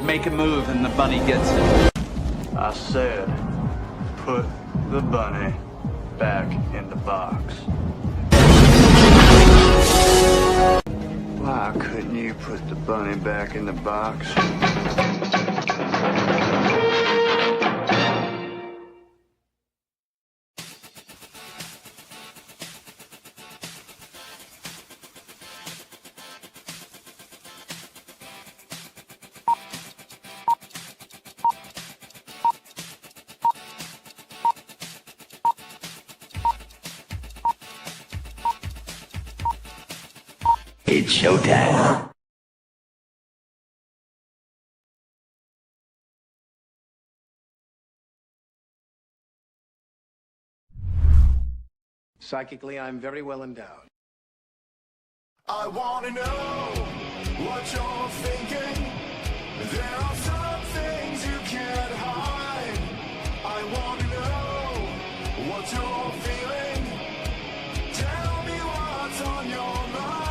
make a move and the bunny gets it. I said, put the bunny back in the box. Why couldn't you put the bunny back in the box? It's showtime. Psychically, I'm very well endowed. I wanna know what you're thinking. There are some things you can't hide. I wanna know what you're feeling. Tell me what's on your mind.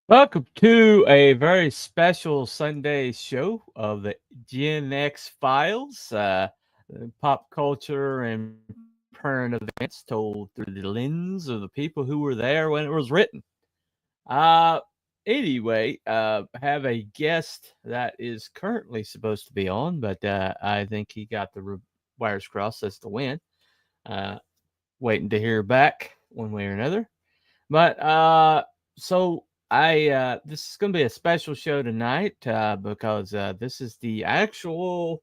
Welcome to a very special Sunday show of the Gen X Files, pop culture and current events told through the lens of the people who were there when it was written. Anyway, have a guest that is currently supposed to be on, but I think he got the wires crossed as to when. Waiting to hear back one way or another. But so this is going to be a special show tonight because this is the actual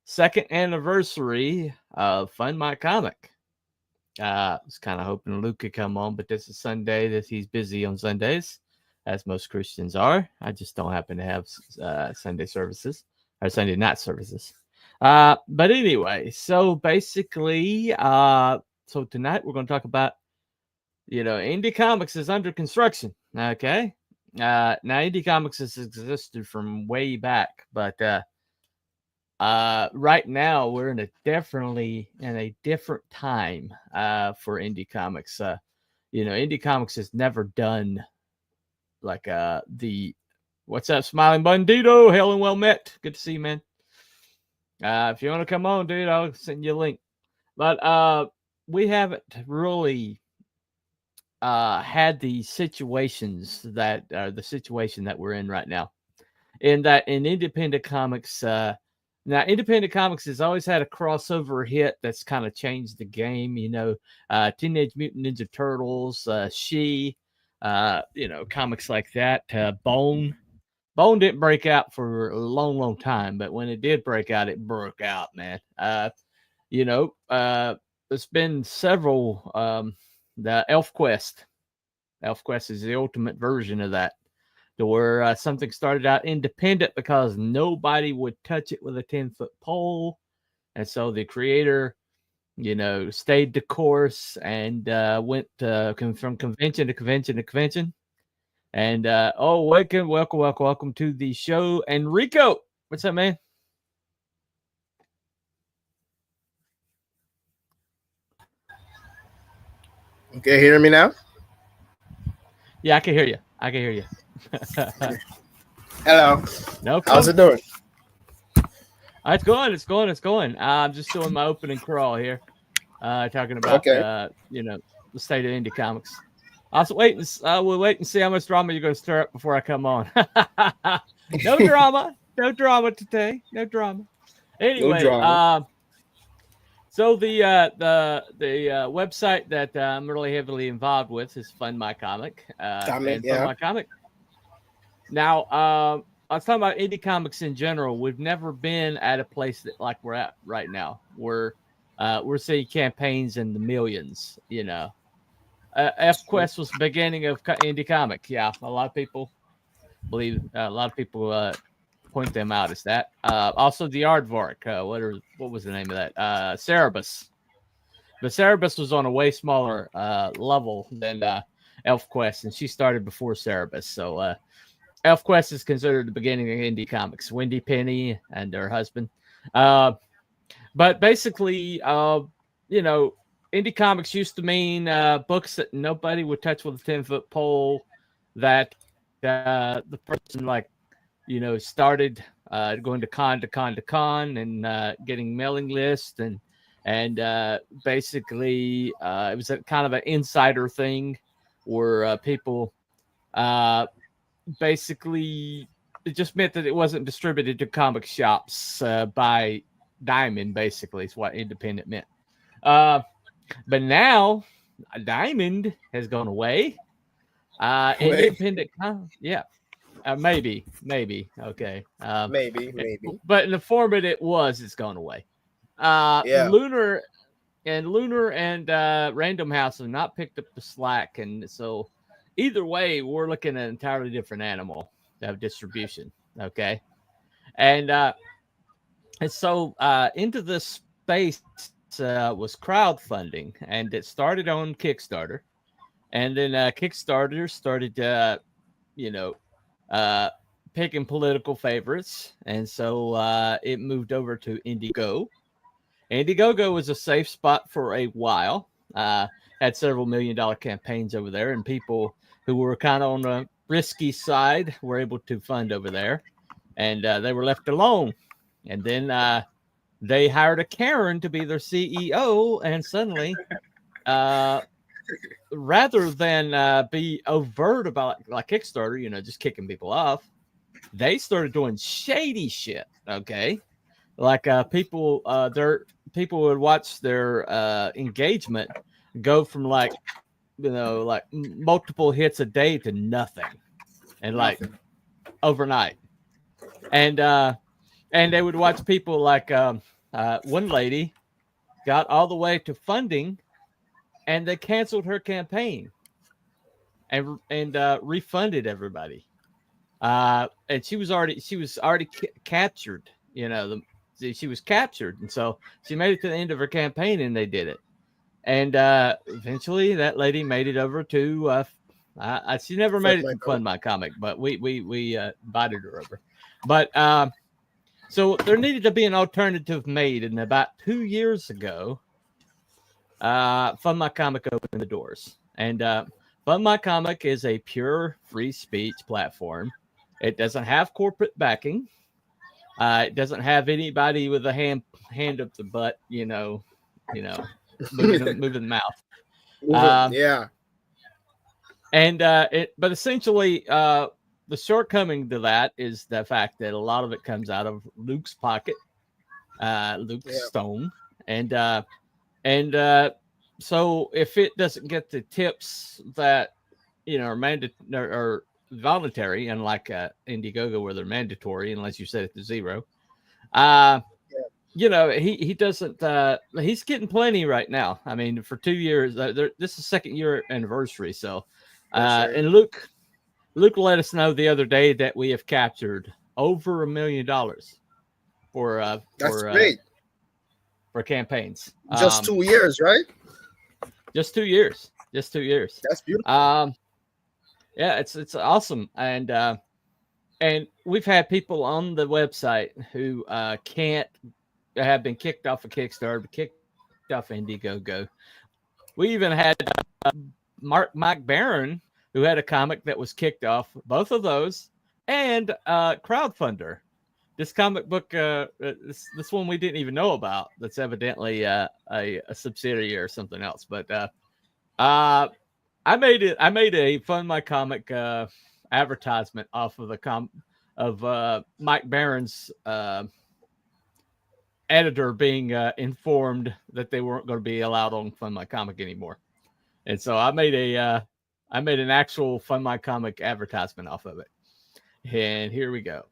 second anniversary of Fund My Comic. I was kind of hoping Luke could come on, but this is Sunday. That he's busy on Sundays, as most Christians are. I just don't happen to have Sunday services or Sunday night services. But anyway, so basically, so tonight we're going to talk about, Indy Comics is under construction. Okay. Now Indy Comics has existed from way back, but right now we're definitely in a different time for Indy Comics. Indy Comics has never done like the what's up, Smiling Bandito? Hail and well met. Good to see you, man. If you want to come on, dude, I'll send you a link. But we haven't really had the situations that are the situation that we're in right now. In independent comics, now independent comics has always had a crossover hit that's kind of changed the game. Teenage Mutant Ninja Turtles, She, comics like that. Bone didn't break out for a long time, but when it did break out, it broke out, man. There's been several. The Elf Quest is the ultimate version of that, to where something started out independent because nobody would touch it with a 10-foot pole. And so the creator, stayed the course and went from convention to convention to convention. And welcome to the show, Enrico. What's up, man? Okay, hear me now? Yeah, I can hear you. Hello. No problem. How's it doing? It's going. I'm just doing my opening crawl here, talking about the state of Indie Comics. We'll wait and see how much drama you're going to stir up before I come on. No drama today. No drama. Anyway, So the website that I'm really heavily involved with is Fund My Comic. Comic, Fund My Comic. Now, I was talking about indie comics in general. We've never been at a place that like we're at right now. We're seeing campaigns in the millions. You know, F-Quest was the beginning of indie comic. Yeah, a lot of people believe. A lot of people point them out as that. Also, the Aardvark. What was the name of that? Cerebus. But Cerebus was on a way smaller level than ElfQuest, and she started before Cerebus. So ElfQuest is considered the beginning of indie comics. Wendy Penny and her husband. But basically, you know, indie comics used to mean books that nobody would touch with a 10-foot pole, that the person, like, you know, started going to con and getting mailing lists and basically it was a kind of an insider thing where people basically, it just meant that it wasn't distributed to comic shops by Diamond, basically, is what independent meant. But now Diamond has gone away. Independent, yeah. Maybe. Okay. Maybe. But in the format it's gone away. Yeah. Lunar and Random House have not picked up the slack, and so either way, we're looking at an entirely different animal of distribution. Okay, and so into this space was crowdfunding, and it started on Kickstarter, and then Kickstarter started, picking political favorites, and so it moved over to Indiegogo. Indiegogo was a safe spot for a while. Had several $1 million campaigns over there, and people who were kind of on the risky side were able to fund over there, and they were left alone. And then they hired a Karen to be their CEO, and suddenly, rather than be overt about like Kickstarter, you know, just kicking people off, they started doing shady shit. Okay, like people would watch their engagement go from like, you know, like multiple hits a day to nothing, and like overnight, and they would watch people like one lady got all the way to funding, and they canceled her campaign and refunded everybody, and she was already captured, you know, she was captured, and so she made it to the end of her campaign, and they did it. And eventually that lady made it over to she never made it to Fund My Comic, but we invited her over. But so there needed to be an alternative made, and about 2 years ago, Fund My Comic opened the doors. And Fund My Comic is a pure free speech platform. It doesn't have corporate backing. It doesn't have anybody with a hand up the butt, you know, moving the mouth. Yeah. And but essentially, the shortcoming to that is the fact that a lot of it comes out of Luke's pocket, Stone, and so if it doesn't get the tips that, you know, are or voluntary, unlike Indiegogo where they're mandatory unless you set it to zero, you know, he doesn't. He's getting plenty right now. I mean, for 2 years, this is second year anniversary. So, and Luke let us know the other day that we have captured over $1 million for that's great for campaigns. Just 2 years, right? Just 2 years. Just 2 years. That's beautiful. Yeah, it's awesome, and we've had people on the website who have been kicked off of Kickstarter, kicked off Indiegogo. We even had Mike Barron, who had a comic that was kicked off, both of those, and Crowdfunder. This comic book, this one we didn't even know about. That's evidently a subsidiary or something else. But I made a Fund My Comic advertisement off of Mike Barron's editor being informed that they weren't going to be allowed on Fund My Comic anymore, and so I made an actual Fund My Comic advertisement off of it, and here we go.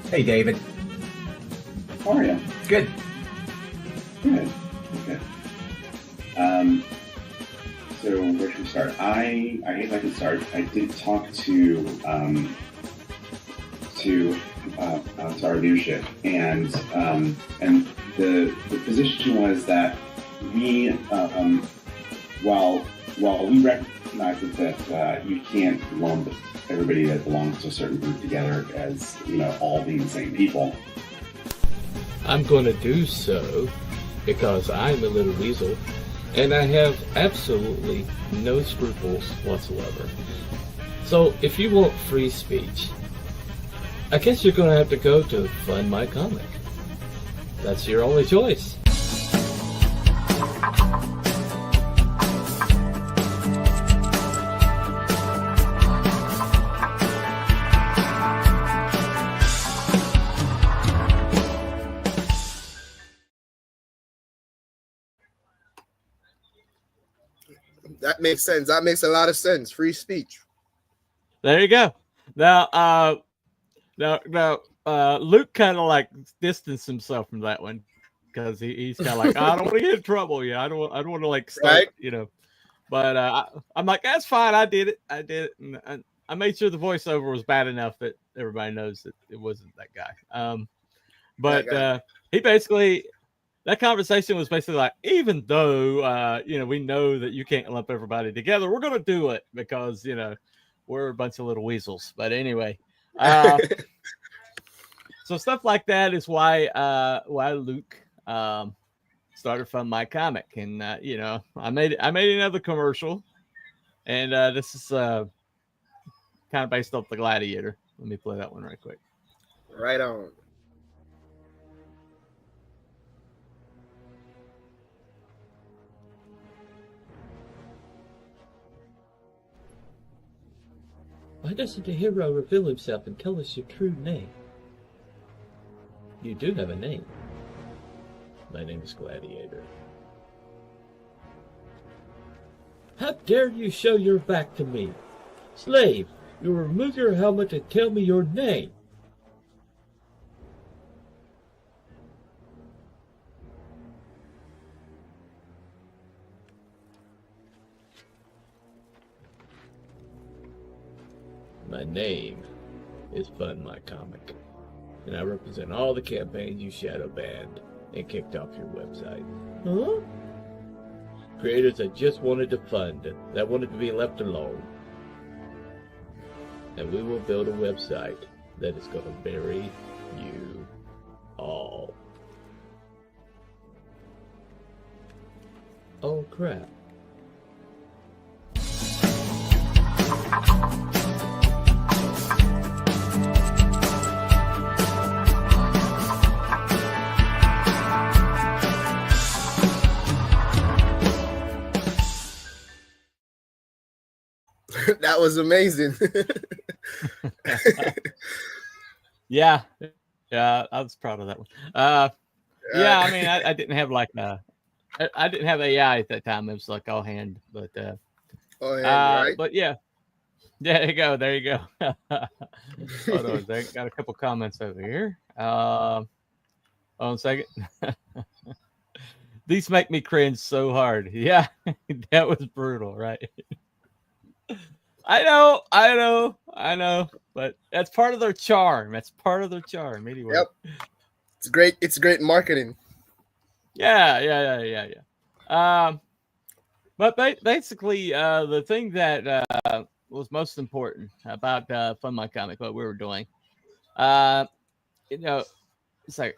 Hey, David. How are you? Good. Good. Okay. So where should we start? I guess I can start. I did talk to our leadership, and the position was that we, while we recognize that you can't lump everybody that belongs to a certain group together as, all being the same people. I'm going to do so because I'm a little weasel and I have absolutely no scruples whatsoever. So if you want free speech, I guess you're going to have to go to Fund My Comic. That's your only choice. That makes sense. That makes a lot of sense. Free speech. There you go. Now, Luke kind of like distanced himself from that one because he's kind of like, I don't want to get in trouble. Yeah, I don't want to like start, Right. But I'm like, that's fine. I did it, and I made sure the voiceover was bad enough that everybody knows that it wasn't that guy. But he basically. That conversation was basically like, even though, we know that you can't lump everybody together, we're going to do it because, we're a bunch of little weasels. But anyway, so stuff like that is why Luke started Fund My Comic. And, I made another commercial. And this is kind of based off the Gladiator. Let me play that one right quick. Right on. Why doesn't the hero reveal himself and tell us your true name? You do have a name. My name is Gladiator. How dare you show your back to me? Slave, you remove your helmet and tell me your name. My name is Fund My Comic, and I represent all the campaigns you shadow banned and kicked off your website. Huh? Creators that just wanted to fund, that wanted to be left alone. And we will build a website that is going to bury you all. Oh crap. That was amazing. Yeah, I was proud of that one. Yeah, I mean, I didn't have like I didn't have AI at that time. It was like all hand, but right? but yeah, there you go. Hold on, I got a couple comments over here. Hold on a second. These make me cringe so hard. Yeah, that was brutal, right? I know, but that's part of their charm. Anyway. Yep. It's great. It's great marketing. Yeah. But basically, the thing that was most important about Fund My Comic, what we were doing, it's like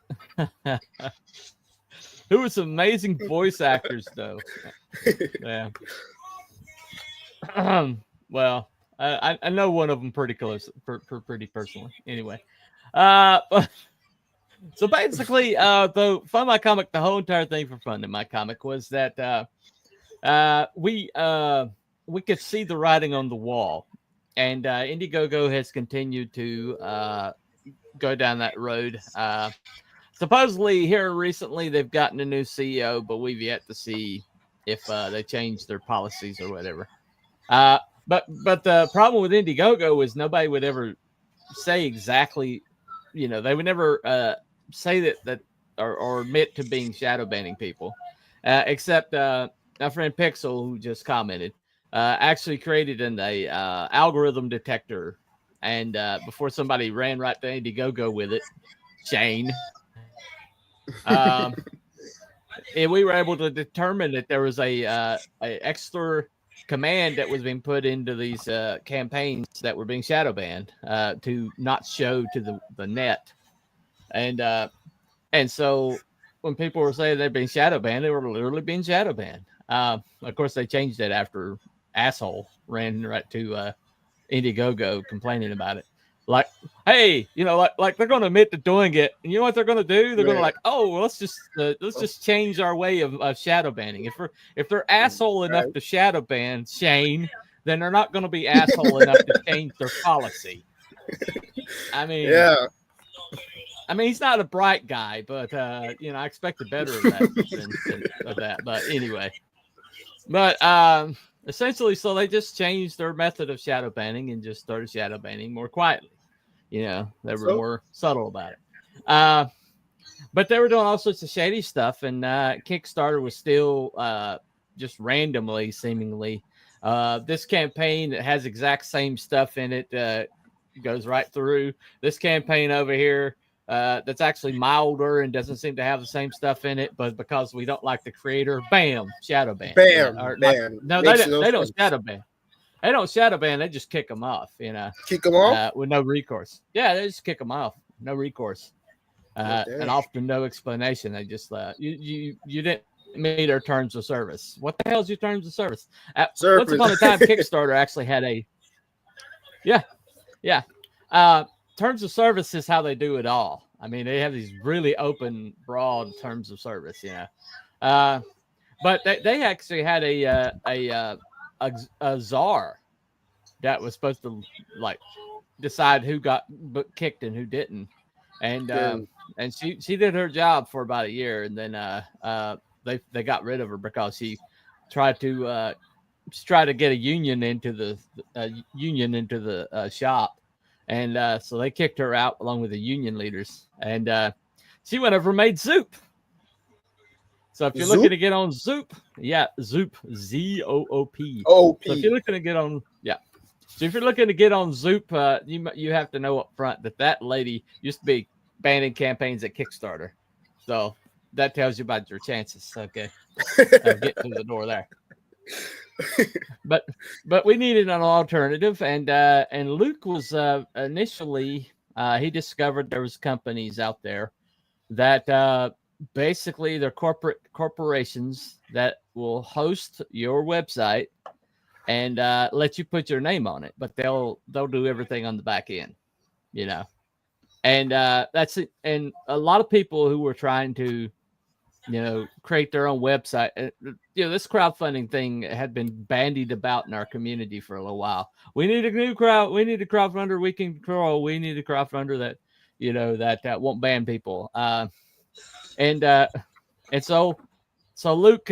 there were some amazing voice actors, though. Yeah. Well, I know one of them pretty close, pretty personally. Anyway, so basically, though, Fund My Comic, the whole entire thing for Funding My Comic was that we we could see the writing on the wall, and Indiegogo has continued to go down that road. Supposedly here recently they've gotten a new CEO, but we've yet to see if they changed their policies or whatever. But the problem with Indiegogo is nobody would ever say exactly, they would never say that or admit to being shadow banning people, except our friend Pixel, who just commented, actually created an algorithm detector, and before somebody ran right to Indiegogo with it, Shane. And we were able to determine that there was a extra command that was being put into these campaigns that were being shadow banned to not show to the net, and so when people were saying they're being shadow banned, they were literally being shadow banned. Of course, they changed it after asshole ran right to Indiegogo complaining about it. Like, hey, like they're going to admit to doing it, and you know what they're going to do? They're going to like, oh, well, let's just change our way of shadow banning. If they're asshole enough to shadow ban Shane, then they're not going to be asshole enough to change their policy. I mean, he's not a bright guy, but I expected better of that But anyway, essentially, so they just changed their method of shadow banning and just started shadow banning more quietly. They were more subtle about it. But they were doing all sorts of shady stuff, and Kickstarter was still just randomly, seemingly. This campaign that has exact same stuff in it goes right through. This campaign over here that's actually milder and doesn't seem to have the same stuff in it, but because we don't like the creator, bam, shadow ban. Bam, bam. No, they don't shadow ban. They don't shadow ban. They just kick them off. Kick them off with no recourse. Yeah, they just kick them off, no recourse, and often no explanation. They just you didn't meet our terms of service. What the hell is your terms of service? Once upon a time, Kickstarter actually had a terms of service is how they do it all. I mean, they have these really open, broad terms of service, but they actually had a czar that was supposed to like decide who got kicked and who didn't, and she did her job for about a year, and then they got rid of her because she tried to get a union into the shop. And so they kicked her out along with the union leaders. And she went over and made Zoop. So if you're looking to get on Zoop, Zoop, Z-O-O-P. O-P. So if you're looking to get on, So if you're looking to get on Zoop, you have to know up front that lady used to be banning campaigns at Kickstarter. So that tells you about your chances, okay, of getting through the door there. but we needed an alternative, and Luke was initially he discovered there was companies out there that basically they're corporations that will host your website and let you put your name on it, but they'll do everything on the back end, and that's it. And a lot of people who were trying to create their own website. This crowdfunding thing had been bandied about in our community for a little while. We need a new crowd. We need a crowdfunder we can grow. We need a crowdfunder that that won't ban people. And so Luke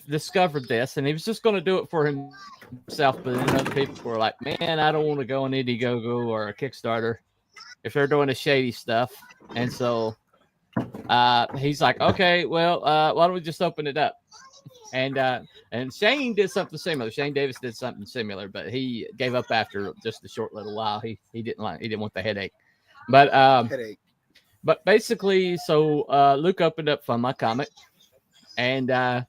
discovered this, and he was just going to do it for himself. But then other people were like, "Man, I don't want to go on Indiegogo or a Kickstarter if they're doing the shady stuff." And so he's like, okay, well, why don't we just open it up? And Shane did something similar. Shane Davis did something similar, but he gave up after just a short little while. He didn't want the headache. But basically, so Luke opened up Fund My Comic, and it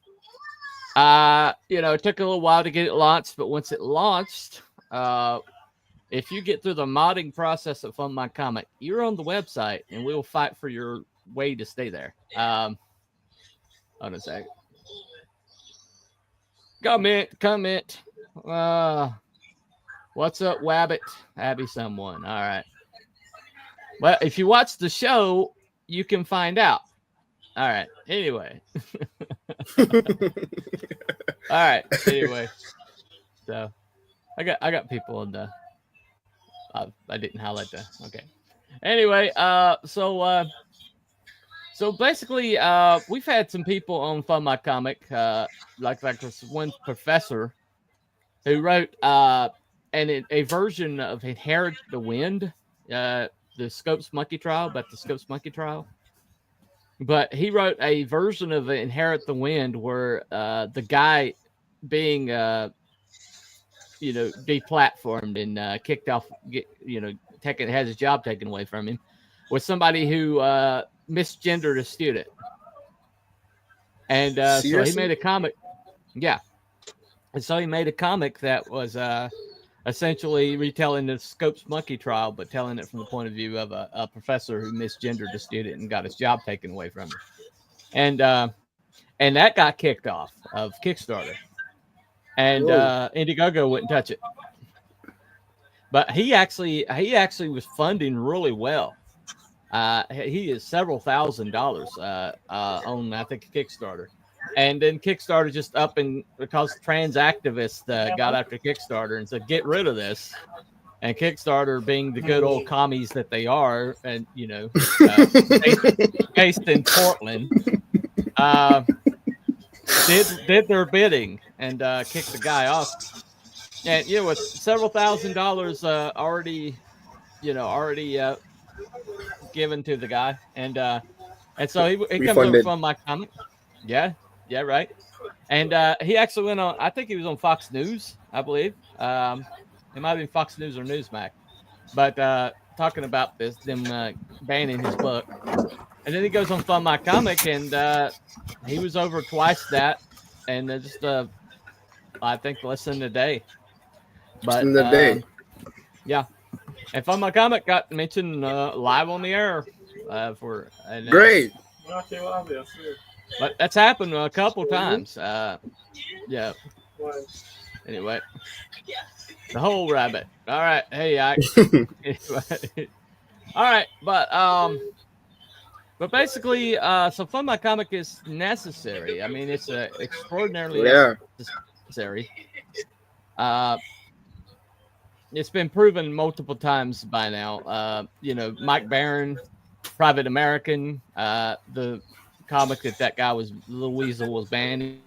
took a little while to get it launched, but once it launched, if you get through the modding process of Fund My Comic, you're on the website, and we'll fight for your way to stay there. Hold on a second. Comment. What's up, Wabbit? Abby someone. All right. Well, if you watch the show, you can find out. All right. Anyway. All right. Anyway. So I got people in the. I didn't highlight the. Okay. Anyway, so basically, we've had some people on Fun My Comic, like this one professor who wrote a version of Inherit the Wind, the Scopes Monkey Trial, about the Scopes Monkey Trial. But he wrote a version of Inherit the Wind where the guy being deplatformed and kicked off, has his job taken away from him, was somebody who misgendered a student. And so he made a comic. Yeah. And so he made a comic that was essentially retelling the Scopes Monkey Trial, but telling it from the point of view of a professor who misgendered a student and got his job taken away from him. And that got kicked off of Kickstarter. And Indiegogo wouldn't touch it. But he actually was funding really well. He is several $1,000s on, I think, Kickstarter. And then Kickstarter just up and because trans activists got after Kickstarter and said, get rid of this. And Kickstarter, being the good old commies that they are, and based in Portland, did their bidding and kicked the guy off. And with several $1,000s already given to the guy, and so he comes over from my comic. Yeah, right. And he actually went on. I think he was on Fox News, I believe. It might have been Fox News or Newsmax, but talking about them banning his book. And then he goes on Fund My Comic, and he was over twice that, and just I think less than a day. But yeah. And Fund My Comic got mentioned live on the air for great. But that's happened a couple times. Yeah. Anyway, the whole rabbit. All right. Hey, all right, but basically, so Fund My Comic is necessary. I mean, it's extraordinarily necessary. It's been proven multiple times by now. Mike Barron, Private American, the comic that guy was Little Weasel was banning.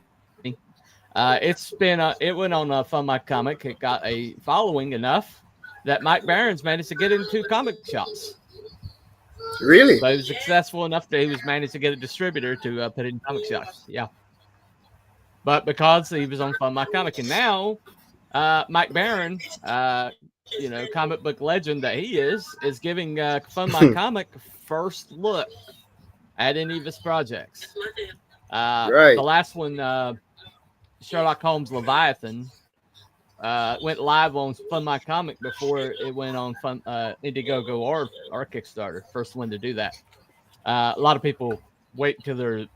It went on Fund My Comic. It got a following enough that Mike Barron's managed to get into comic shops. Really? So he was successful enough that he was managed to get a distributor to put it in comic shops. Yeah. But because he was on Fund My Comic, and now Mike Barron, comic book legend that he is giving Fund My Comic first look at any of his projects. Right. The last one, Sherlock Holmes Leviathan, went live on Fund My Comic before it went on Indiegogo or Kickstarter. First one to do that. A lot of people wait until their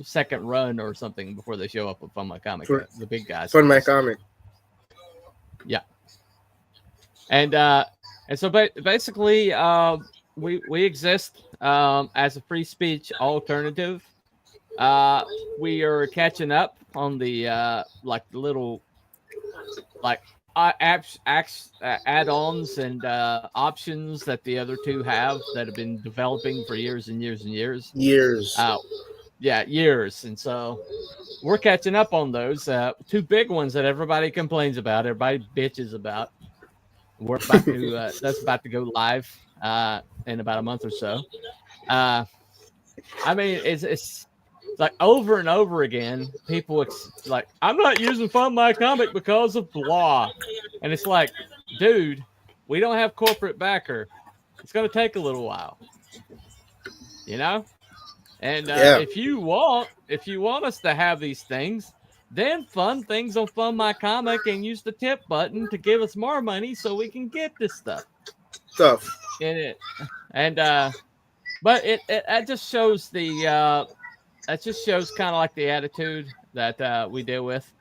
second run or something before they show up with Fund My Comic. The big guys. Fund My Comic. Yeah. And so basically, we exist as a free speech alternative. We are catching up on the little add-ons and options that the other two have that have been developing for years and years and years. Years. Years. And so we're catching up on those. Two big ones that everybody complains about, everybody bitches about. We're about to that's about to go live in about a month or so. I mean, it's like over and over again, people like, I'm not using Fund My Comic because of blah. And it's like, dude, we don't have corporate backer. It's going to take a little while, And if you want us to have these things, then fund things on Fund My Comic and use the tip button to give us more money so we can get this stuff. But it just shows that just shows kind of like the attitude that we deal with.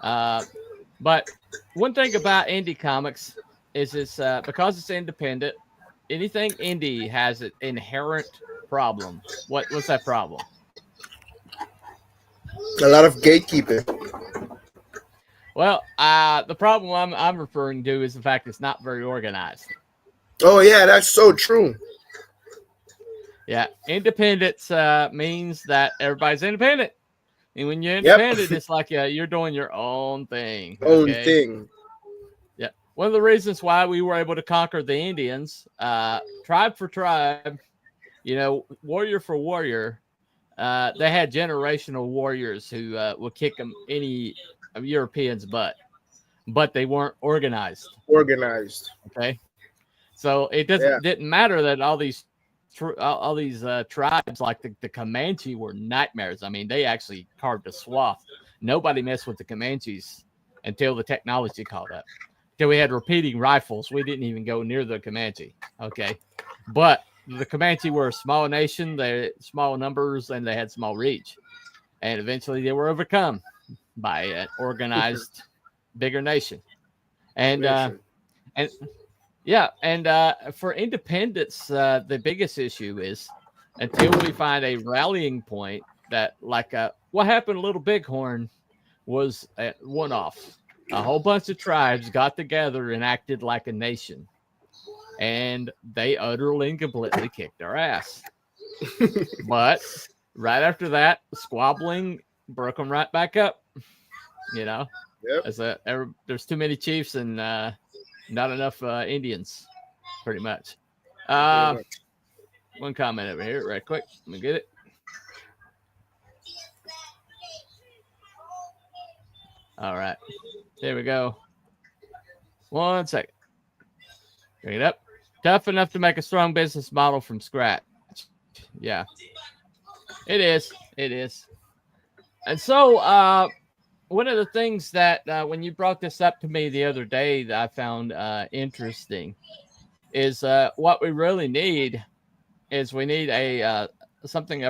But one thing about Indy Comics is it's because it's independent. Anything indie has an inherent problem. What's that problem? A lot of gatekeeping. Well, the problem I'm referring to is the fact it's not very organized. Oh yeah, that's so true. Yeah, independence means that everybody's independent, and when you're Yep. independent, it's like you're doing your own thing. Own Okay? thing. Yeah. One of the reasons why we were able to conquer the Indians, tribe for tribe, warrior for warrior, they had generational warriors who would kick any Europeans' butt, but they weren't organized. Organized. Okay, so it didn't matter that all these tribes like the Comanche were nightmares. I mean, they actually carved a swath. Nobody messed with the Comanches until the technology caught up. Till we had repeating rifles, we didn't even go near the Comanche. Okay, but the Comanche were a small nation. They had small numbers and they had small reach, and eventually they were overcome by an organized, bigger nation. And for independence, the biggest issue is until we find a rallying point that, like, what happened to Little Bighorn was a one-off. A whole bunch of tribes got together and acted like a nation, and they utterly and completely kicked our ass. But right after that, squabbling broke them right back up. Yep. There's too many chiefs and not enough Indians, pretty much. One comment over here, right quick. Let me get it. All right. There we go. 1 second. Bring it up. Tough enough to make a strong business model from scratch. Yeah. It is. It is. And so, one of the things that when you brought this up to me the other day that I found interesting is what we really need is we need a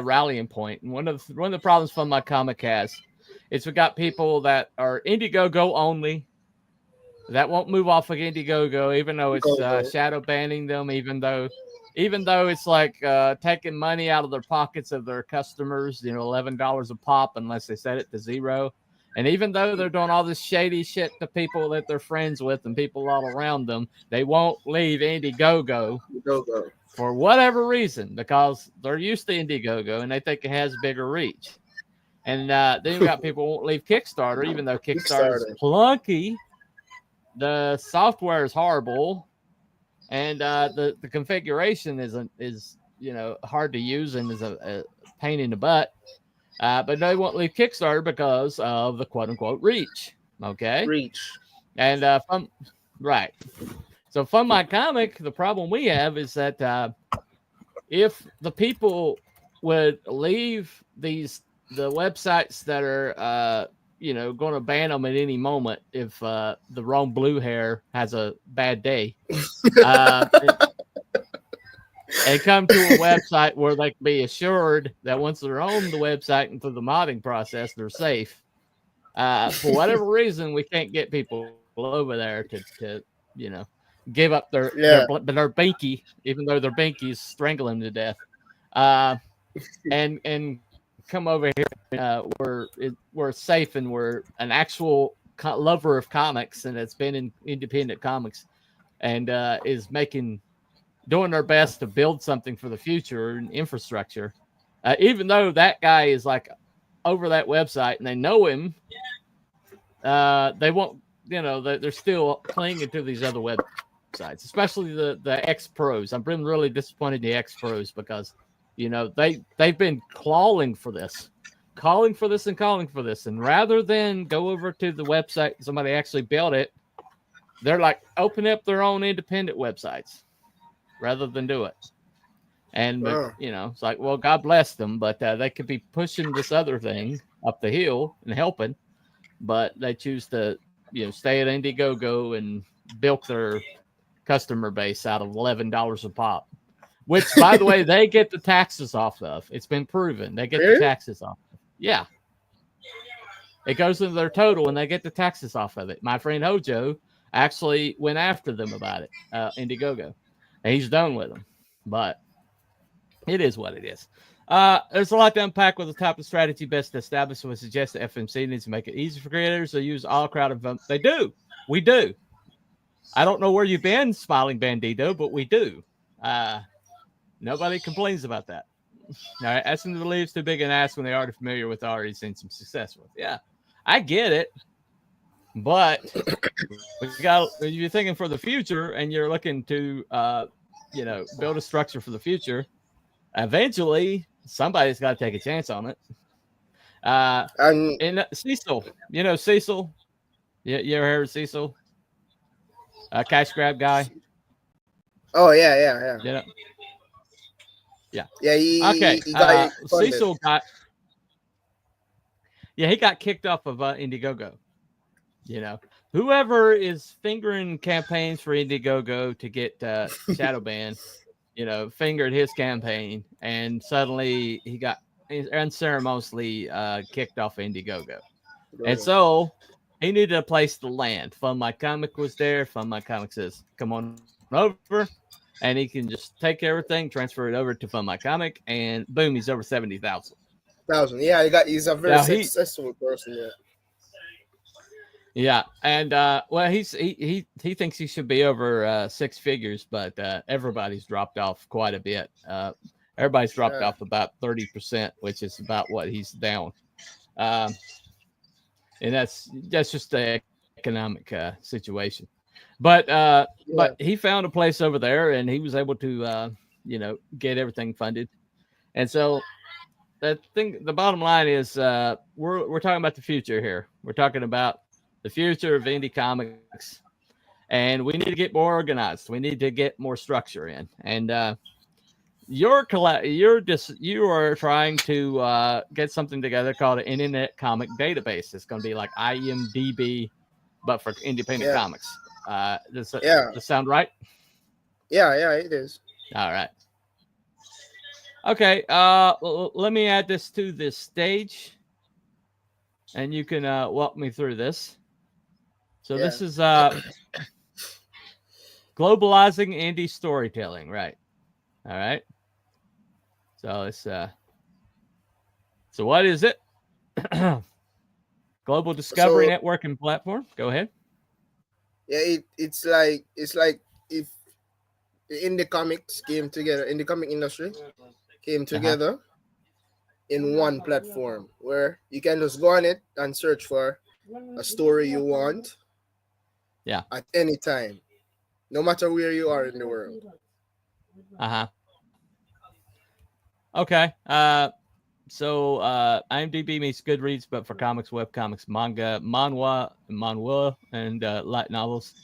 rallying point. And one of the problems Fun My Comic has is we got people that are Indiegogo only that won't move off of Indiegogo, even though it's shadow banning them, even though it's like taking money out of their pockets of their customers, $11 a pop unless they set it to 0. And even though they're doing all this shady shit to people that they're friends with and people all around them, they won't leave Indiegogo for whatever reason, because they're used to Indiegogo and they think it has bigger reach. And then you got people who won't leave Kickstarter, even though Kickstarter is clunky. The software is horrible, and the configuration is hard to use and is a pain in the butt. But they won't leave Kickstarter because of the quote unquote reach. Okay. Reach. And right. So Fun My Comic, the problem we have is that if the people would leave the websites that are going to ban them at any moment if the wrong blue hair has a bad day, and come to a website where they can be assured that once they're on the website and through the modding process, they're safe. For whatever reason, we can't get people over there to give up their binky, even though their binky is strangling them to death. And come over here. We're safe and we're an actual lover of comics, and it's been in independent comics, and is doing their best to build something for the future and infrastructure. Even though that guy is like over that website and they know him, they won't. They're still clinging to these other websites, especially the ex-pros. I've been really disappointed in the ex-pros because they've been calling for this, and rather than go over to the website somebody actually built it, they're like open up their own independent websites rather than do it. And it's like, well, God bless them, but they could be pushing this other thing up the hill and helping, but they choose to stay at Indiegogo and bilk their customer base out of $11 a pop. Which, by the way, they get the taxes off of. It's been proven. They get the taxes off. Yeah. It goes into their total and they get the taxes off of it. My friend Hojo actually went after them about it, Indiegogo. And he's done with them. But it is what it is. There's a lot to unpack with the type of strategy best established. Would suggest the FMC needs to make it easy for creators to use all crowd events. They do. We do. I don't know where you've been, Smiling Bandito, but we do. Nobody complains about that. All right, asking the leaves too big an ask when they are familiar with already seen some success with. Yeah, I get it, but you're thinking for the future and you're looking to, build a structure for the future. Eventually, somebody's got to take a chance on it. And Cecil, Cecil, you ever heard of Cecil? Cash grab guy. Oh yeah. Yeah. He got Cecil got. Yeah, he got kicked off of Indiegogo. Whoever is fingering campaigns for Indiegogo to get shadow banned, fingered his campaign, and suddenly he got unceremoniously kicked off Indiegogo. And so he needed a place to land. Fund My Comic was there. Fund My Comic says, come on over. And he can just take everything, transfer it over to Fund My Comic, and boom, he's over 70,000. Yeah, he's a very successful person. Yeah, and he thinks he should be over six figures, but everybody's dropped off quite a bit. Everybody's dropped off about 30%, which is about what he's down. And that's just the economic situation. But he found a place over there, and he was able to get everything funded. And so the bottom line is we're talking about the future here. We're talking about the future of indie comics, and we need to get more organized. We need to get more structure in. And you are trying to get something together called an internet comic database. It's going to be like IMDb, but for independent comics. Does that sound right? Yeah, it is. All right. Okay. Let me add this to this stage, and you can walk me through this. So this is globalizing indie storytelling, right? All right. So it's so what is it? Global Discovery Network and Platform. Go ahead. Yeah, it's like if the indie comics came together, indie comic industry came together in one platform where you can just go on it and search for a story you want. Yeah. At any time, no matter where you are in the world. Okay. So IMDb means Goodreads, but for comics, webcomics, manga, manhwa, and light novels.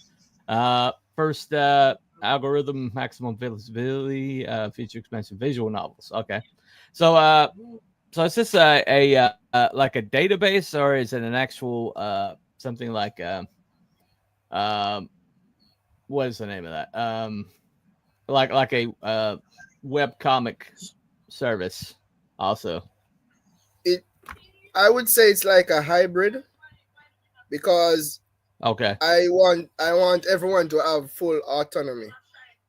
First algorithm, maximum visibility, feature expansion, visual novels. Okay. So is this a like a database, or is it an actual something like what is the name of that? Like a web comic service also. I would say it's like a hybrid, because I want everyone to have full autonomy.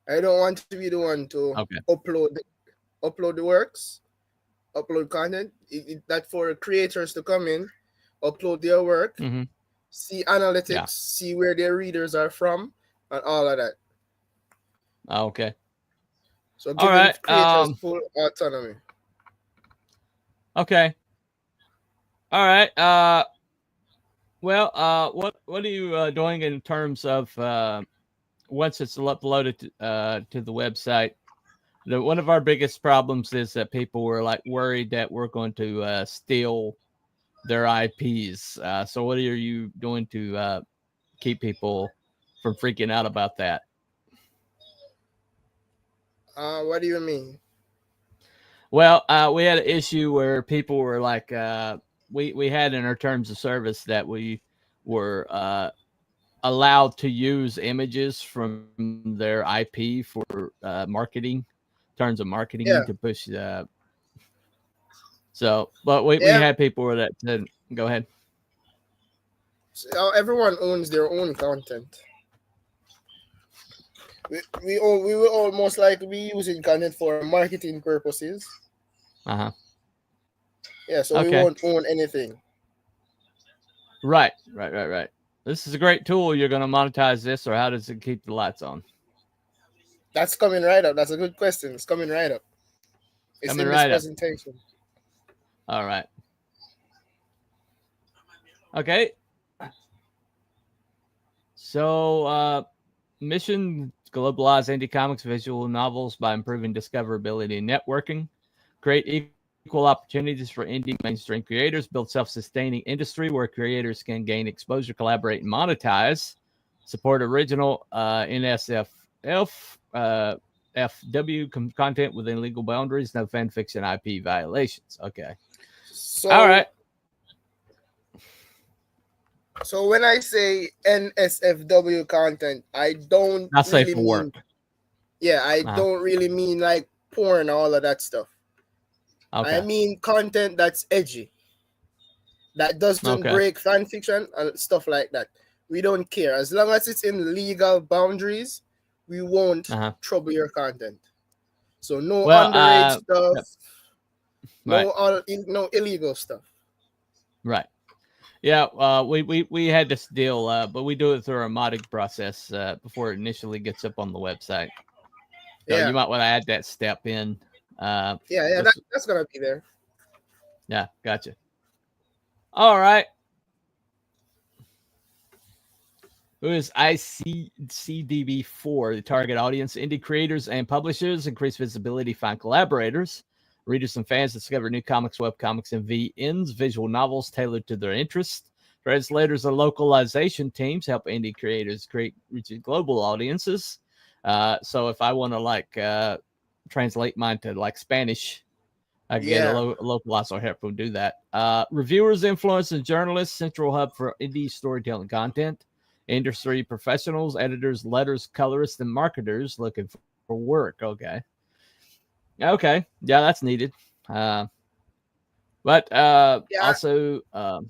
I don't want to be the one to upload the works, upload content. That for creators to come in, upload their work, see analytics, see where their readers are from, and all of that. Okay. So giving creators full autonomy. Okay. All right. What are you doing in terms of once it's uploaded to the website? One of our biggest problems is that people were like worried that we're going to steal their IPs. So what are you doing to keep people from freaking out about that? What do you mean? Well, we had an issue where people were like, we had in our terms of service that we were allowed to use images from their IP for marketing, terms of marketing to push. But we had people that said, go ahead. So everyone owns their own content. We will almost likely be using content for marketing purposes, Yeah, so we won't own anything. Right. This is a great tool. You're going to monetize this, or how does it keep the lights on? That's coming right up. That's a good question. It's coming right up. It's coming in this presentation. All right. Okay. So, mission: globalize Indy Comics visual novels by improving discoverability and networking, create equal opportunities for indie mainstream creators, build self-sustaining industry where creators can gain exposure, collaborate, and monetize, support original NSFF, FW content within legal boundaries, no fan fiction IP violations. Okay. So, all right. So when I say NSFW content, I don't really mean work. Yeah, I don't really mean like porn, all of that stuff. Okay. I mean content that's edgy, that doesn't break fan fiction and stuff like that. We don't care. As long as it's in legal boundaries, we won't trouble your content. So no underage stuff, no illegal stuff. Right. Yeah, we had this deal, but we do it through our modding process before it initially gets up on the website. So you might want to add that step in. That's gonna be there. Yeah, gotcha. All right. Who is ICDB4? The target audience: indie creators and publishers. Increase visibility, find collaborators. Readers and fans discover new comics, webcomics, and VNs, visual novels tailored to their interests. Translators and localization teams help indie creators reach global audiences. So if I want to translate mine to Spanish, I can get a localized or help them do that. Reviewers, influencers, and journalists, central hub for indie storytelling content. Industry professionals, editors, letters, colorists, and marketers looking for work. Okay. Yeah, that's needed. Also, go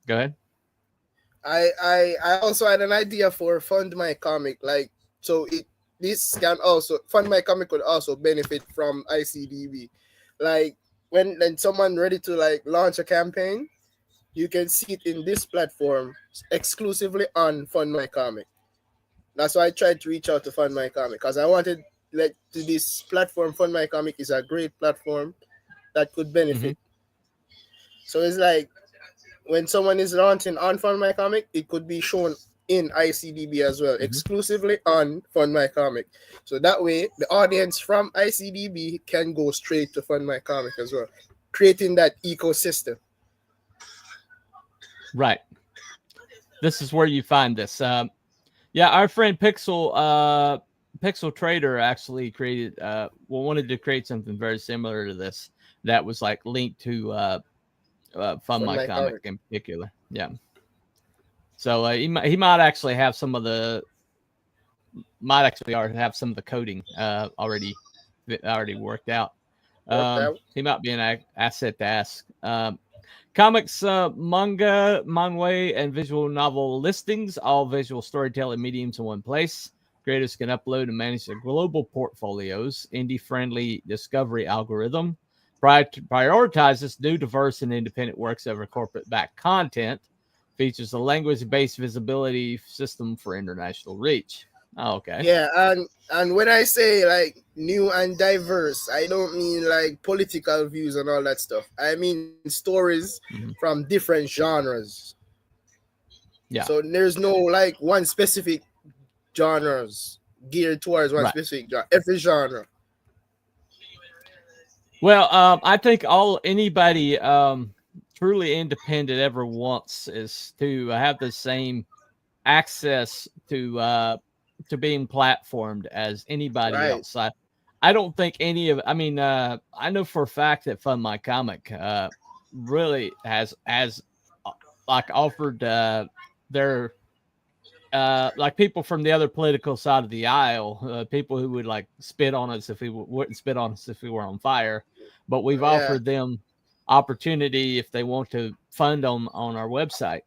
ahead. I also had an idea for Fund My Comic. This can also Fund My Comic could also benefit from ICDB. Like when someone ready to launch a campaign, you can see it in this platform exclusively on Fund My Comic. That's why I tried to reach out to Fund My Comic, because I wanted to this platform. Fund My Comic is a great platform that could benefit. So it's like when someone is launching on Fund My Comic, it could be shown in ICDB as well, exclusively on Fund My Comic. So that way, the audience from ICDB can go straight to Fund My Comic as well, creating that ecosystem. Right. This is where you find this. Our friend Pixel Trader actually created wanted to create something very similar to this that was linked to Fund My Comic in particular. Yeah. So he might actually have some of the coding already worked out. He might be an asset to ask. Comics, manga, manhwa, and visual novel listings, all visual storytelling mediums in one place. Creators can upload and manage their global portfolios. Indie-friendly discovery algorithm prioritizes new, diverse, and independent works over corporate-backed content. Features a language-based visibility system for international reach. Oh, okay. Yeah, and when I say new and diverse, I don't mean political views and all that stuff. I mean stories from different genres. Yeah. So there's no one specific genres geared towards one specific genre. Every genre. Well, I think anybody truly independent ever wants is to have the same access to being platformed as anybody else. I don't think I know for a fact that Fund My Comic really has offered their people from the other political side of the aisle, people who would spit on us if we wouldn't spit on us if we were on fire, but we've offered them opportunity if they want to fund on our website,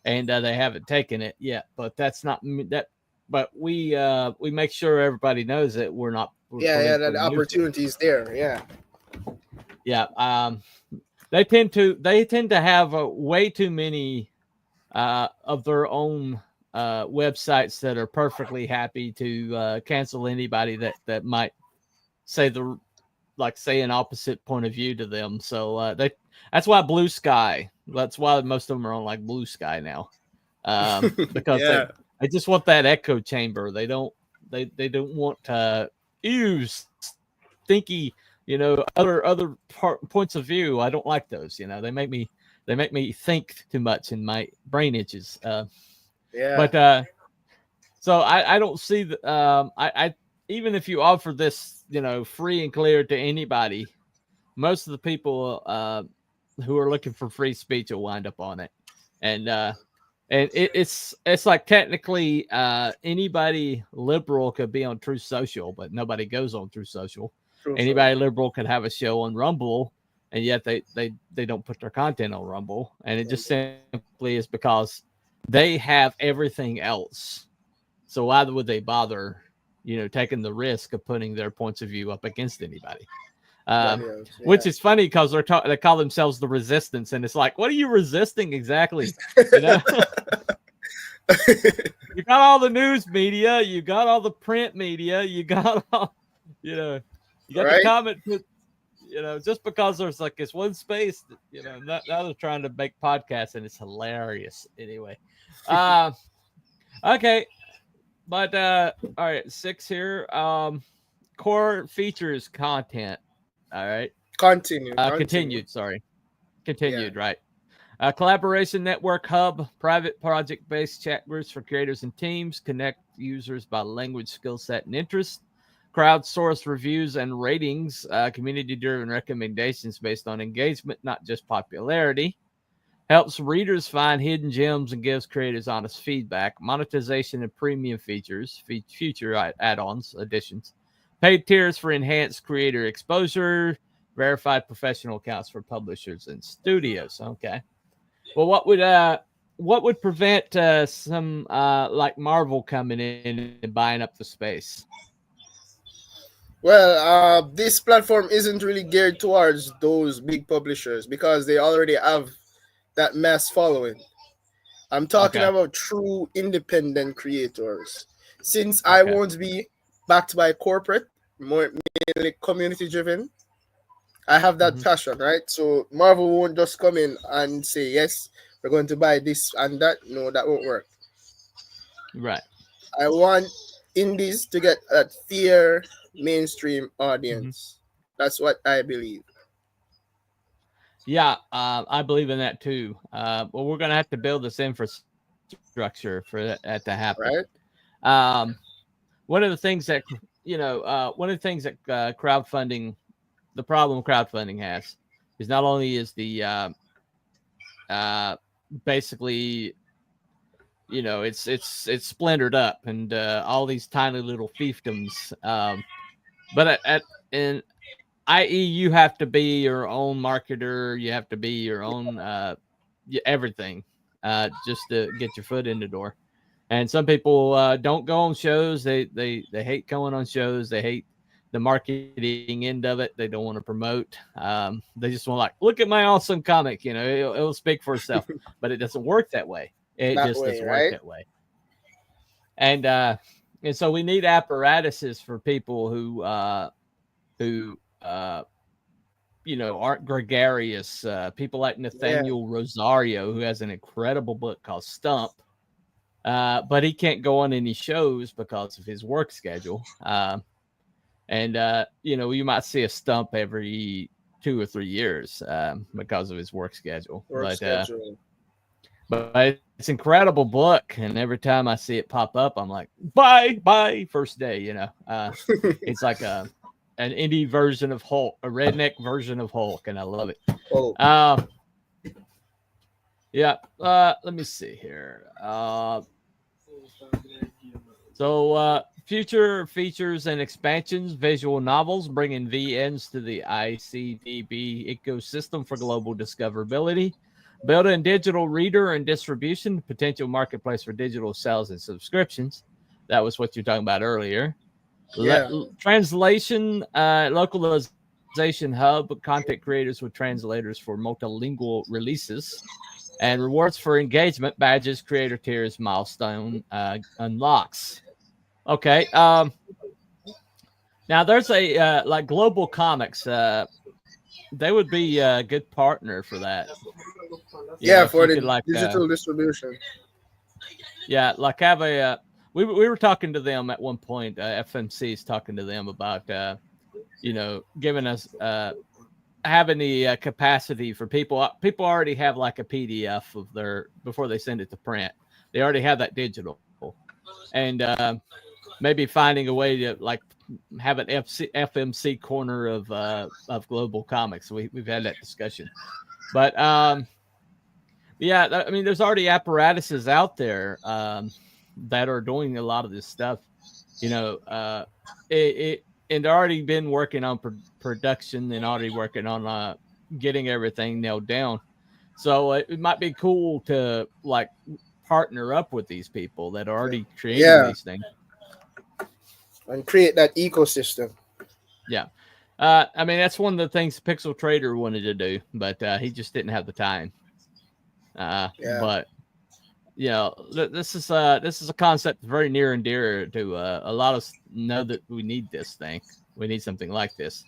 and they haven't taken it yet. But that's not that. But we make sure everybody knows that we're not. That the opportunity is there. Yeah. Yeah. They tend to have way too many of their own websites that are perfectly happy to cancel anybody that might say an opposite point of view to them. So that's why Blue Sky. That's why most of them are on like Blue Sky now, because they just want that echo chamber. They don't want to use stinky, other points of view. I don't like those. They make me think too much and my brain itches. But so I don't see the I even if you offer this, free and clear to anybody, most of the people who are looking for free speech will wind up on it. And it's like technically anybody liberal could be on Truth Social, but nobody goes on Truth Social. Anybody liberal could have a show on Rumble, and yet they don't put their content on Rumble. And it just simply is because they have everything else. So why would they bother, taking the risk of putting their points of view up against anybody? Which is funny because they call themselves the Resistance, and it's like, what are you resisting exactly? You got all the news media, you got all the print media, you got all, you got the comment. Just because there's like this one space, now they're trying to make podcasts, and it's hilarious. Anyway, okay. But all right, 6 here. Core features content. All right. Continued. Sorry. Continued. Yeah. Right. Collaboration network hub, private project-based chat groups for creators and teams, connect users by language, skill set, and interest. Crowdsourced reviews and ratings, community-driven recommendations based on engagement, not just popularity. Helps readers find hidden gems and gives creators honest feedback. Monetization and premium features, future add-ons, additions. Paid tiers for enhanced creator exposure. Verified professional accounts for publishers and studios. Okay. Well, what would prevent some like Marvel coming in and buying up the space? Well, this platform isn't really geared towards those big publishers because they already have that mass following. I'm talking about true independent creators. Since I won't be backed by corporate, more mainly community driven, I have that passion, right? So Marvel won't just come in and say, yes, we're going to buy this and that. No, that won't work. Right. I want indies to get that fair mainstream audience. That's what I believe. Yeah, I believe in that too. Well, we're going to have to build this infrastructure for that to happen. Right. One of the things that crowdfunding, the problem crowdfunding has, is not only is the basically, it's splintered up and all these tiny little fiefdoms, but in i.e., you have to be your own marketer. You have to be your own everything just to get your foot in the door. And some people don't go on shows. They hate going on shows. They hate the marketing end of it. They don't want to promote. They just want to look at my awesome comic. It'll speak for itself. But it doesn't work that way. It just doesn't work that way. And so we need apparatuses for people who aren't gregarious. People like Nathaniel Rosario, who has an incredible book called Stump, but he can't go on any shows because of his work schedule. And you might see a Stump every 2 or 3 years because of his work schedule. But it's an incredible book, and every time I see it pop up, I'm like, bye, first day. It's like an indie version of Hulk, a redneck version of Hulk, and I love it. Let me see here. So future features and expansions, visual novels, bringing VNs to the ICDB ecosystem for global discoverability. Built-in digital reader and distribution, potential marketplace for digital sales and subscriptions. That was what you're talking about earlier. Translation, localization Collaboration hub, content creators with translators for multilingual releases, and rewards for engagement, badges, creator tiers, milestone unlocks. Okay. Now there's a like Global Comics. They would be a good partner for that. Yeah, for the digital distribution. Yeah, like have a. We were talking to them at one point. FMC is talking to them about giving us having the capacity for people. People already have like a PDF of their before they send it to print. They already have that digital, and maybe finding a way to like have an FMC corner of Global Comics. We've had that discussion, but yeah, I mean, there's already apparatuses out there that are doing a lot of this stuff. And they're already been working on production and already working on getting everything nailed down. So it might be cool to like partner up with these people that are already creating these things and create that ecosystem. Yeah. I mean, that's one of the things Pixel Trader wanted to do, but he just didn't have the time. But this is a concept that's very near and dear to a lot of us know that we need this thing. We need something like this.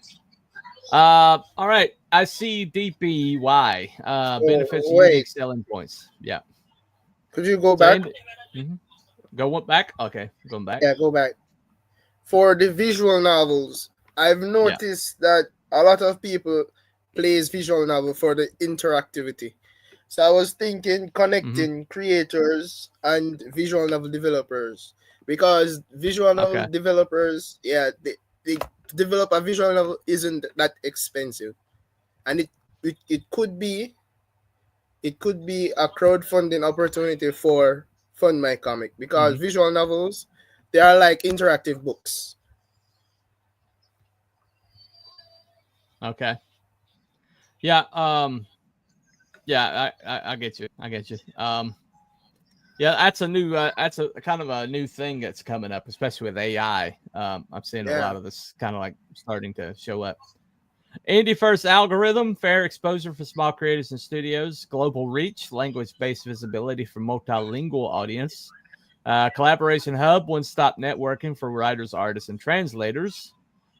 All right. I see DPY benefits and unique selling points. Yeah. Could you go back? Go back? Okay. Going back. Yeah, go back. For the visual novels, I've noticed that a lot of people plays visual novel for the interactivity. So I was thinking connecting creators and visual novel developers, because visual novel developers, they develop a visual novel isn't that expensive, and it could be a crowdfunding opportunity for Fund My Comic, because visual novels, they are like interactive books. Okay. Yeah. Yeah, I get you. Yeah, that's a new, that's a kind of a new thing that's coming up, especially with AI. I'm seeing a lot of this kind of like starting to show up. Indie first algorithm, fair exposure for small creators and studios, global reach, language-based visibility for multilingual audience, collaboration hub, one-stop networking for writers, artists, and translators.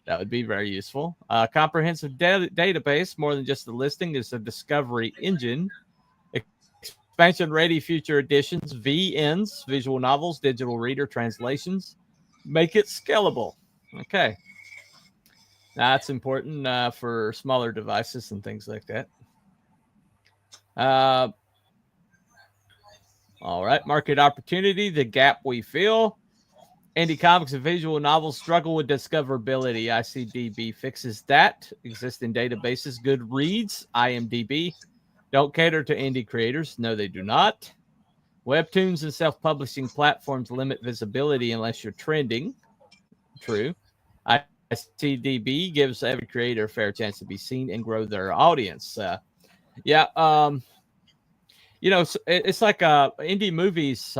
That would be very useful. Comprehensive database, more than just the listing, is a discovery engine. Expansion ready future editions, VNs, visual novels, digital reader translations. Make it scalable. Okay. Now, that's important for smaller devices and things like that. All right. Market opportunity, the gap we fill. Indy Comics and visual novels struggle with discoverability. ICDB fixes that. Existing databases, Goodreads, IMDb, don't cater to indie creators. No, they do not. Webtoons and self-publishing platforms limit visibility unless you're trending. True. ICDB gives every creator a fair chance to be seen and grow their audience. It's like indie movies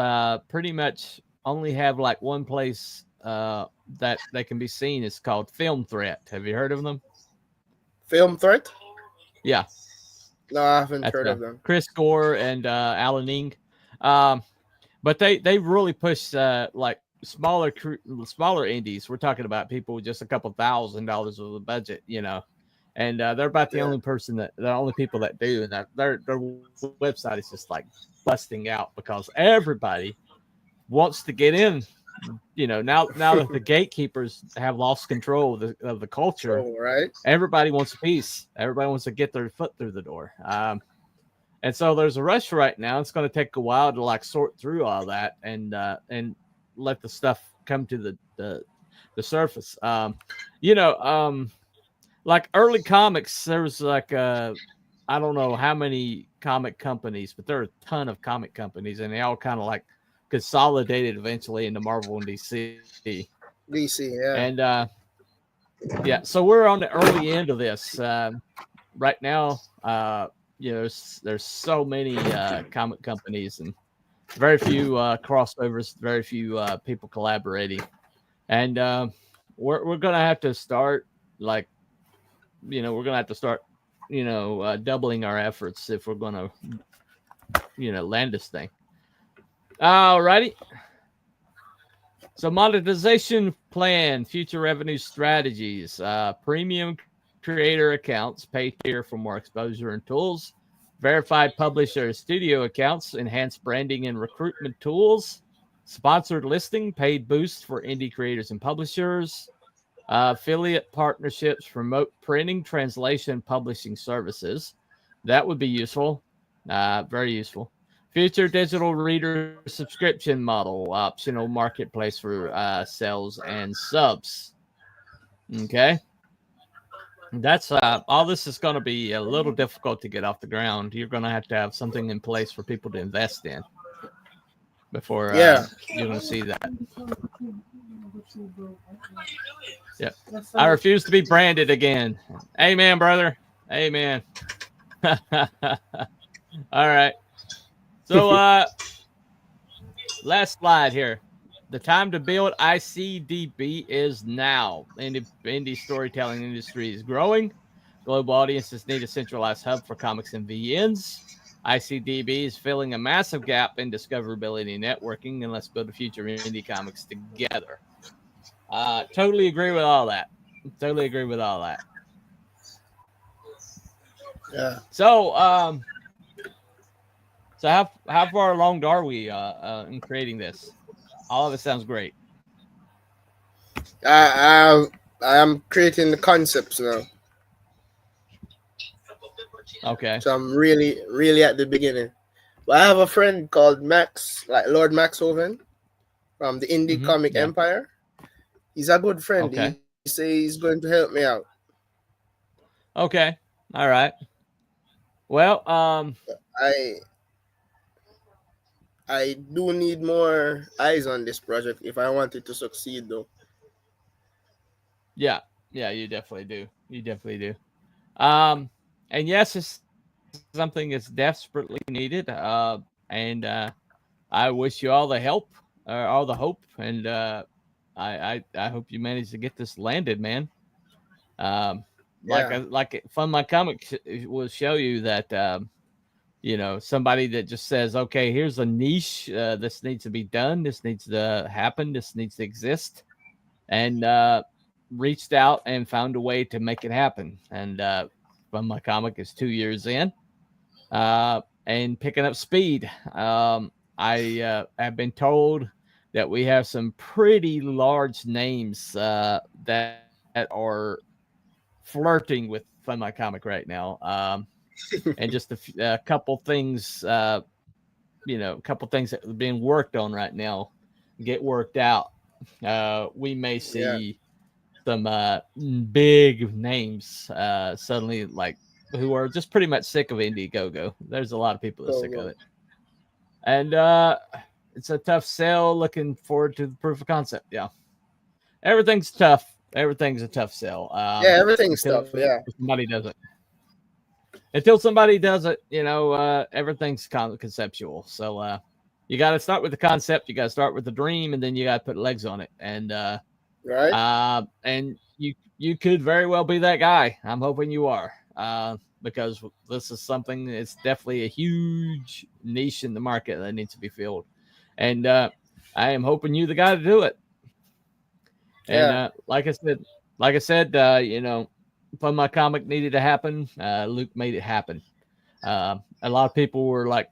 pretty much only have like one place that they can be seen. It's called Film Threat. Have you heard of them? Film Threat? Yeah. No, I haven't heard of them. Chris Gore and Alan Ing. But they really push like smaller indies. We're talking about people with just a couple $1,000s of the budget, and they're about the only people that do, and their website is just like busting out because everybody wants to get in. Now that the gatekeepers have lost control of the culture, right? Everybody wants a piece. Everybody wants to get their foot through the door. And so there's a rush right now. It's going to take a while to like sort through all that and let the stuff come to the surface. Like early comics, there was like I don't know how many comic companies, but there are a ton of comic companies, and they all kind of like consolidated eventually into Marvel and DC. And so we're on the early end of this right now. There's so many comic companies and very few crossovers, very few people collaborating, and we're gonna have to start like we're going to have to start, doubling our efforts if we're going to, land this thing. All righty. So monetization plan, future revenue strategies, premium creator accounts, pay tier for more exposure and tools, verified publisher studio accounts, enhanced branding and recruitment tools, sponsored listing, paid boosts for indie creators and publishers, affiliate partnerships, remote printing, translation, publishing services. That would be useful. Very useful. Future digital reader subscription model, optional marketplace for sales and subs. Okay. That's all. This is going to be a little difficult to get off the ground. You're going to have something in place for people to invest in before you're going to see that. Yeah, I refuse to be branded again. Amen, brother. Amen. All right. So, last slide here. The time to build ICDB is now. Indie storytelling industry is growing. Global audiences need a centralized hub for comics and VNs. ICDB is filling a massive gap in discoverability and networking, and let's build a future indie comics together. Totally agree with all that. Yeah. So, so how far along are we in creating this? All of it sounds great. I am creating the concepts now. Okay. So I'm really at the beginning. But I have a friend called Max, like Lord Max Hoven from the Indy Comic Empire. He's a good friend. Okay. He says he's going to help me out. Okay. All right. Well, I do need more eyes on this project if I want it to succeed, though. Yeah, you definitely do. And yes, it's something that's desperately needed. And I wish you all the help, all the hope, and I hope you manage to get this landed, man. Like Fun My Comics will show you that. Somebody that just says, okay, here's a niche. This needs to be done. This needs to happen. This needs to exist. And reached out and found a way to make it happen. And Fun My Comic is 2 years in and picking up speed. I have been told that we have some pretty large names that are flirting with Fun My Comic right now. And just a couple things, a couple things that are being worked on right now get worked out. We may see some big names suddenly, like who are just pretty much sick of Indiegogo. There's a lot of people that are sick of it, and it's a tough sell. Looking forward to the proof of concept. Yeah, everything's tough. Everything's a tough sell. Everything's tough. Yeah, somebody does it. Until somebody does it, everything's conceptual. So you got to start with the concept. You got to start with the dream, and then you got to put legs on it. And right. And you could very well be that guy. I'm hoping you are, because this is something that's definitely a huge niche in the market that needs to be filled. And I am hoping you're the guy to do it. And like I said, Fun My Comic needed to happen. Luke made it happen. A lot of people were like,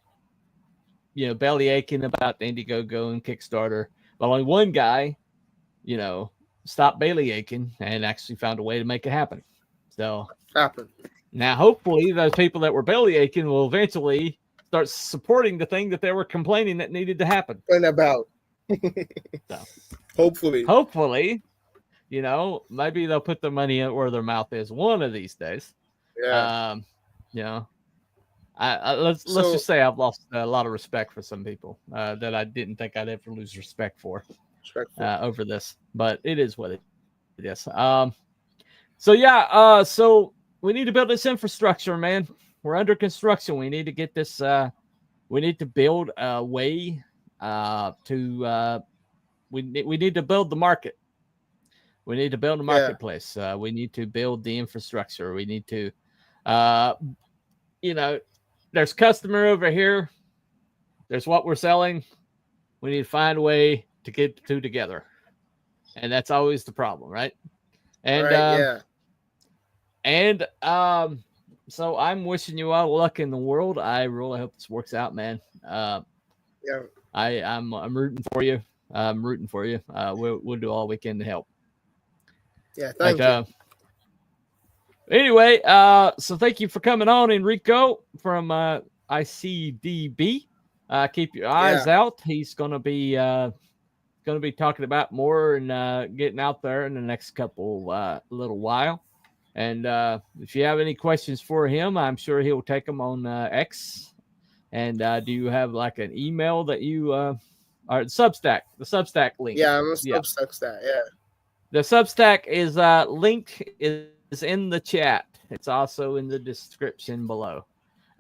belly aching about the Indiegogo and Kickstarter, but only one guy, stopped belly aching and actually found a way to make it happen. So now, hopefully, those people that were belly aching will eventually start supporting the thing that they were complaining that needed to happen. About. So, hopefully. Maybe they'll put their money where their mouth is one of these days. Yeah. Let's just say I've lost a lot of respect for some people that I didn't think I'd ever lose respect for over this, but it is what it is. So we need to build this infrastructure, man. We're under construction. We need to get this. We need to build a way to. We need to build the market. We need to build a marketplace. We need to build the infrastructure. We need to, there's customer over here. There's what we're selling. We need to find a way to get the two together. And that's always the problem, right? And, so I'm wishing you all luck in the world. I really hope this works out, man. I'm rooting for you. I'm rooting for you. We'll do all we can to help. Yeah, thank you. Anyway, so thank you for coming on, Enrico from ICDB. Keep your eyes out. He's gonna be talking about more and getting out there in the next little while. And if you have any questions for him, I'm sure he'll take them on X. And do you have like an email that you or Substack? The Substack link. Yeah, I'm a Substack. Yeah. The Substack is link is in the chat. It's also in the description below.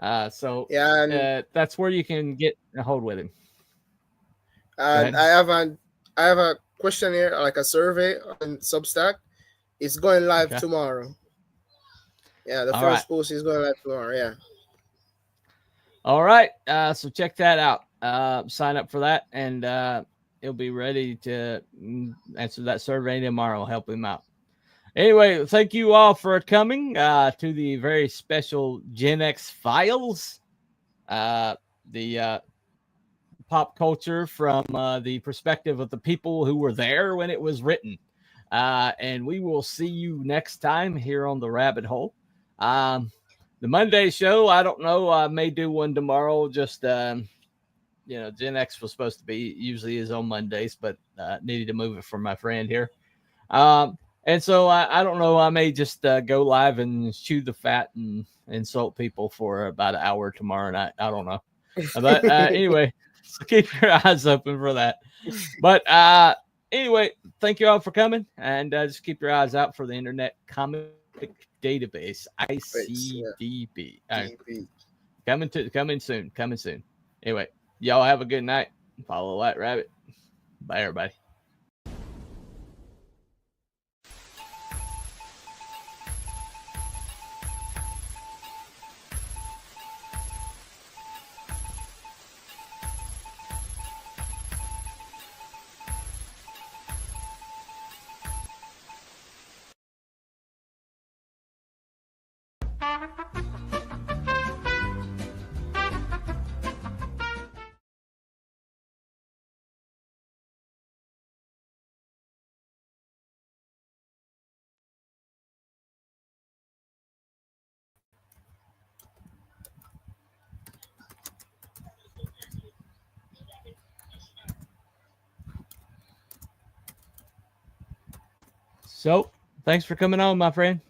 That's where you can get a hold with him. And I have a questionnaire, like a survey on Substack. It's going live tomorrow. Yeah, the first post is going live tomorrow. Yeah. All right. So check that out. Sign up for that, and he'll be ready to answer that survey tomorrow. Help him out. Anyway, thank you all for coming to the very special Gen X Files, the pop culture from the perspective of the people who were there when it was written. And we will see you next time here on the Rabbit Hole. The Monday show, I don't know. I may do one tomorrow. Just, Gen X was supposed to be, usually is on Mondays, but needed to move it for my friend here. And so I don't know. I may just go live and chew the fat and insult people for about an hour tomorrow night. I don't know. But anyway, so keep your eyes open for that. But anyway, thank you all for coming. And just keep your eyes out for the Internet Comic Database, ICDB. Coming soon. Anyway, y'all have a good night. Follow White Rabbit. Bye, everybody. So, thanks for coming on, my friend.